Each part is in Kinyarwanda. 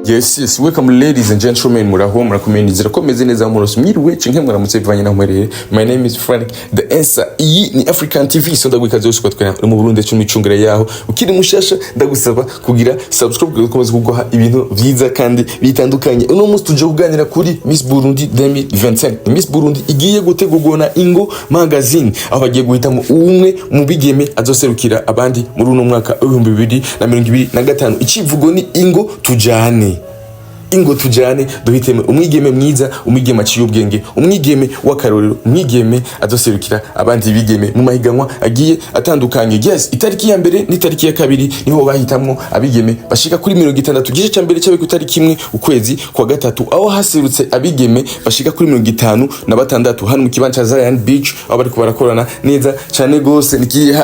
Yes, welcome ladies and gentlemen, muraho murakomeza komeze neza mu rose mwiriwe cinke muramutse bivanye na mwerere. My name is Frank, the answer iyi ni African TV, so ndagwikaze yose kwatwena mu Burundi cy'imicungire yaho. Ukiri mushasha ndagusaba kugira subscribe gukomeza kuguha ibintu vyiza kandi bitandukanye. Uno munsi tuje kuganira kuri Miss Burundi 2025. Miss Burundi igiye gutegurwa Ingo magazine, aho bagiye guhitamo umwe mu bigeme azoserukira abandi muri uno mwaka 2025. Ikivugo ni Ingo tujane. Ingo tujane duhiteme umwigeme mwiza, umwigeme aciye ubwenge, umwigeme w'akarorero, umwigeme azoserukira abandi bigeme mu mahiganwa agiye atandukanye. Yes, itariki ya mbere ni itariki ya kabiri niho bahitamwo abigeme bashika kuri 60. Gice ca mbere cyabe ku itariki imwe ukwezi kwa gatatu, aho haserutse abigeme bashika kuri 56 hano mu kibanza cha Zion Beach, aho bariko barakorana neza cyane gose.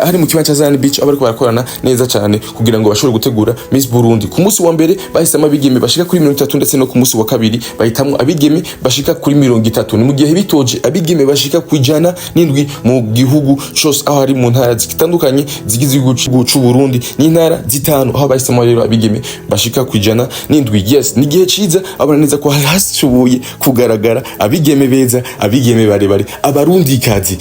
Hari mu kibanza cha Zion Beach aho bariko barakorana neza cyane kugira ngo bashobore gutegura Miss Burundi. Ku munsi wa mbere bahisemo abigeme bashika kuri 30 ndetse no ku munsi wa kabiri bahitamwo abigeme bashika kuri 30. Ni mu gihe bitoje abigeme bashika kwijana n'indwi mu gihugu cyose, aho ari mu ntara zitandukanye zigize igihugu cy'u Burundi, ni ntara zitanu aho bahisemo rero abigeme bashika kwijana n'indwi. Yes, ni gihe ciza abona neza ko hashoboye kugaragara abigeme beza, abigeme barebare, abarundikazi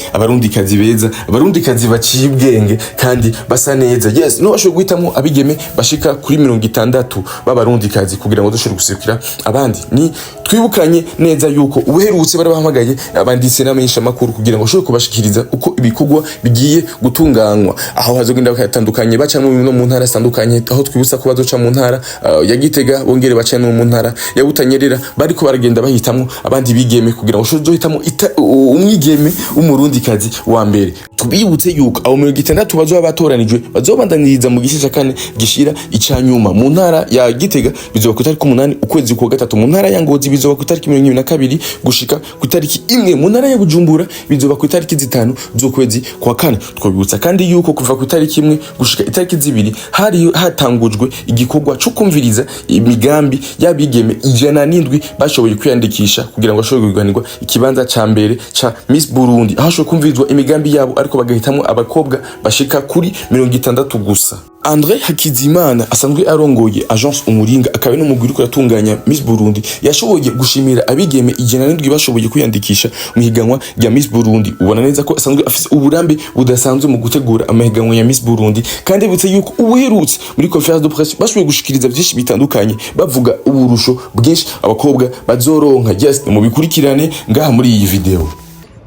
beza, abarundikazi baciye ubwenge kandi basa neza. Yes, no bashobora guhitamo abigeme bashika kuri 60 b'abarundikazi kugira ngo dushobore guserukira abandi. Ni twibukanye neza yuko ubuherutse bari bahamagaye abanditse n'amenyesha makuru kugira ngo bashobore kubashikiriza uko ibikugwa bigiye gutunganywa, aho hazogenda bakatandukanye baca mu ntara zitandukanye, aho twibutsa ko bazoca mu ntara ya Gitega bongere baca no mu ntara ya Butanyerera, bariko baragenda bahitamo abandi bigeme kugira ngo bashobore guhitamo umwigeme w'umurundikazi wa mbere. Tubibutse yuko abo 60 bazoba batoranijwe bazobandaniriza mu gice cya kane gishira icanyuma. Mu ntara ya Gitega bizoba ku itariki 8 ukwezi kwa gatatu, mu ntara ya Ngozi bizoba ku itariki 22 gushika ku itariki 1, mu ntara ya Bujumbura bizoba ku itariki 5 z'ukwezi kwa kane. Twabibutsa kandi yuko kuva ku itariki 1 gushika itariki 2 hari hatangujwe igikorwa cyo kumviriza imigambi y'abigeme 107 bashoboye kwiyandikisha kugira ngo bashobore kuganirwa ikibanza ca mbere ca Miss Burundi, aho bashobora kumvirizwa imigambi yabo ariko bagahitamo abakobwa bashika kuri 60 gusa. Andre Hakizimana asanzwe arongoye agence Umuringa, akaba no muguri ko yatunganya Miss Burundi, yashoboye gushimira abigeme 107 bashoboye kwiyandikisha mu higanwa rya Miss Burundi. Ubona neza ko asanzwe afise uburambe budasanzwe mu gutegura amahiganwa ya Miss Burundi, kandi butse yuko ubuherutse muri conference de presse bashoboye gushikiriza byinshi bitandukanye bavuga uburusho bwinshi abakobwa bazoronka. Just mu bikurikirane ngaha muri iyi video.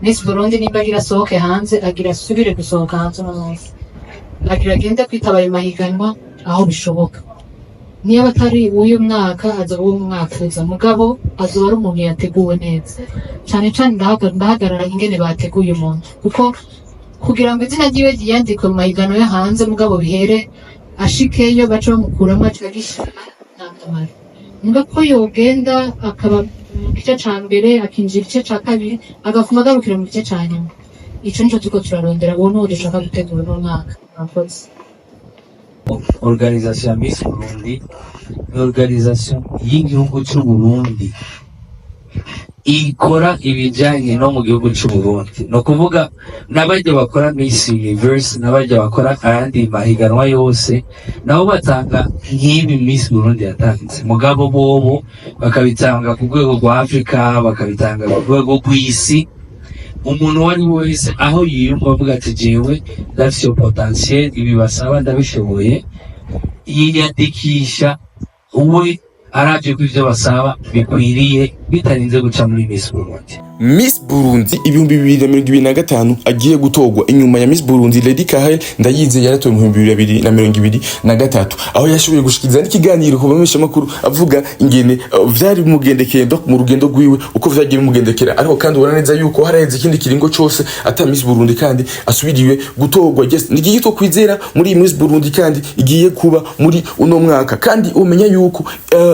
Miss Burundi niba irasohoke hanze agira subire gusohoka hanze no munsi, agira agenda kwitaba ayo mahiganwa aho bishoboka. Niba atari uyu mwaka azoba uwo mwaka uza, mugabo azoba ari umuntu yateguwe neza cyane cyane. Ndahagarara ingene bateguye umuntu, kuko kugira ngo izina ryiwe ryandikwe mu mahiganwa yo hanze mugabo bihere ashikeyo baca bamukuramo acagisha ntamara. Niba ko yogenda akaba mu gice ca mbere akinjira igice ca kabiri agafuma agarukira mu gice ca nyuma, ico nico turiko turarondera. Uwo n'uwo dushaka gutegura uno mwaka. Organisation ya Miss Burundi ni organisation y'igihugu cy'u Burundi ikora ibijanye no mu gihugu cy'u Burundi. No kuvuga n'abajya bakora Miss Universe n'abajya bakora ayandi mahiganwa yose nabo batanga nk'ibi Miss Burundi yatanze, mugabo bobo bakabitanga ku rwego rwa Afrika, bakabitanga ku rwego rw'isi. Umuntu wari wese aho yiyumva avuga ati jewe ndafise potentiel, ibi basaba ndabishoboye, yiyandikisha uwe araje ko ivyo basaba bikwiriye bitarinze guca muri Miss Burundi. Miss Burundi 2025 agiye gutorwa inyuma ya Miss Burundi Lady Kahel Ndayize yaratowe mu 2023, aho yashoboye gushikiriza n'ikiganiro ku bamesha makuru avuga ingene vyari mugendekeye mu rugendo rwiwe uko vyagiye mugendekera, ariko kandi ubona neza yuko haraheze ikindi kiringo cyose ata Miss Burundi kandi asubiriwe gutorwa. Yes, nigiye to kwizera muri Miss Burundi kandi igiye kuba muri uno mwaka. Kandi umenya yuko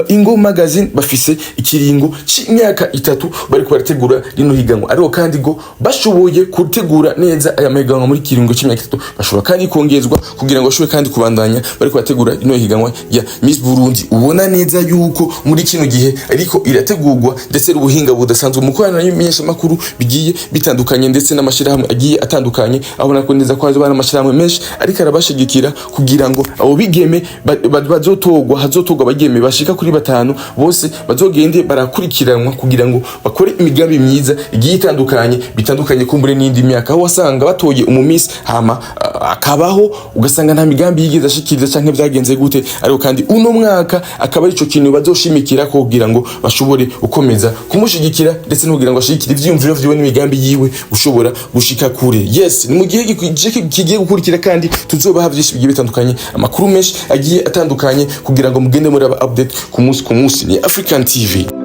Ingo magazine bafise ikiringo c'imyaka 3 bariko barategura rino higanwa ariko kandi go bashoboye gutegura neza aya mahiganwa muri kiringo c'imyaka 3 bashobora kandi kongezwa kugira ngo bashobore kandi kubandanya bariko barategura rino higanwa ya Miss Burundi. Ubona neza yuko muri kino gihe ariko irategurwa ndetse ubuhinga budasanzwe mu korana n'imenyesha makuru bigiye bitandukanye ndetse n'amashirahamwe agiye atandukanye, aho nako neza ko hazo bana amashirahamwe menshi ariko arabashigikira kugira ngo abo bigeme hazotogwa bageme bashika kuri 5 bose bazogende barakurikiranwa kugira ngo bakore imigambi myiza igiye itandukanye bitandukanye kumbure n'indi myaka, aho wasanga batoye umumisi hama akabaho ugasanga nta migambi yigeze ashikiriza canke byagenze gute, ariko kandi uno mwaka akaba ari ico kintu bazoshimikira ko kugira ngo bashobore ukomeza kumushigikira ndetse no kugira ngo ashikire ivyumviro vyiwe n'imigambi yiwe gushobora gushika kure. Yes, ni mu gihe kigiye gukurikira kandi tuzobaha byinshi bigiye bitandukanye, amakuru menshi agiye atandukanye kugira ngo mugende muri aba update ku munsi. Ni African TV.